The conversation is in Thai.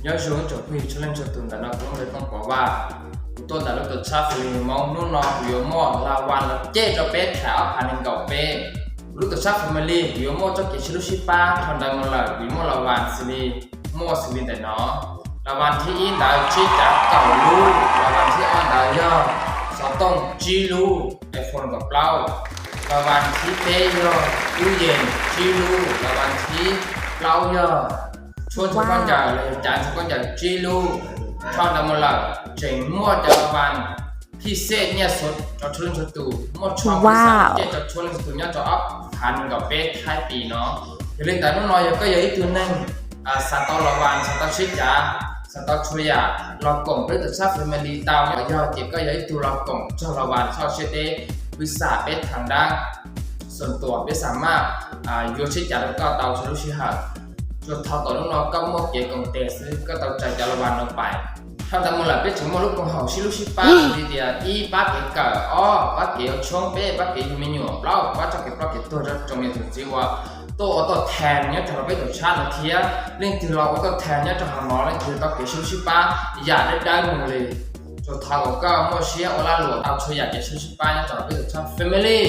nhớ xuống chỗ phi cho lên cho từng nó cũngเลยต้องบอกว่าตัวแต่ละตัวชาฟิลมองนู่นนอนอยู่มอลาวันละเจ๊จะเป็ดขาวพันหนึ่งเก่าเป้รู้ตัวชาฟิมิลี่อยู่มอจะเกี่ยวชิลุชิป้าทอนได้มาละอยู่มอลาวันสิลีมอสิลีแต่เนาะลาวันที่อินดาวชิจับเก่าลูลาวันที่อ่อนดาวย่อสองต้องจีลูไอโฟนกับเปล่าลาวันที่เป้ย่อตู้เย็นจีลูลาวันที่เปล่าย่อชวนทุกคนใหญ่เลยจานทุกคนใหญ่จีลูทอนได้มาละเจ๋งมั่วจะลาวันพิเศษเนี่ยสดจอดชวนสตูมั่วชอบพิเศษเนี่ยจอดชวนสตูเนี่ยจอดอัพพันกับเป๊ะท้ายปีเนาะอย่าลืมแต่น้องน้อยก็อย่าอีกตัวนึงสัตว์ตัวละวันสัตว์ตัวชิดจ้าสัตว์ตัวช่วยเรากล่องเพื่อจะทราบเป็นมันดีตามยอดเก็บก็อย่าอีกตัวเรากล่องเจ้าละวันชอบเชดเดวิสาเป็ดทางด้านส่วนตัวไม่สามารถโยชิดจ้าแล้วก็เตาชลุชิหัดจนเท่าต่อน้องน้อยก็มั่วเกี่ยวกับเตะซื้อก็เตาใจจาละวันลงไปทำแต่มูลเป็ดถึงมูลของเขาชิลุชิป้าดีเดียอีป้าเก๋เก๋อป้าเก๋ชงเป้ป้าเก๋ยูมิญญเปล่าป้าจะเก็บป้าเก๋ตัวจะจงมีถึงจีว่าตัวแทนเนี่ยจะเราไปตัวชาติเทียเรื่องที่เราตัวแทนเนี่ยจะหาหมอเรื่องที่ป้าเก๋ชิลุชิป้าอย่าได้หมดเลยจนทางก็มั่วเชียโอลาหลวงเอาช่วยอยากจะชิลุชิป้าเนี่ยจะเราไปตัวชาติ family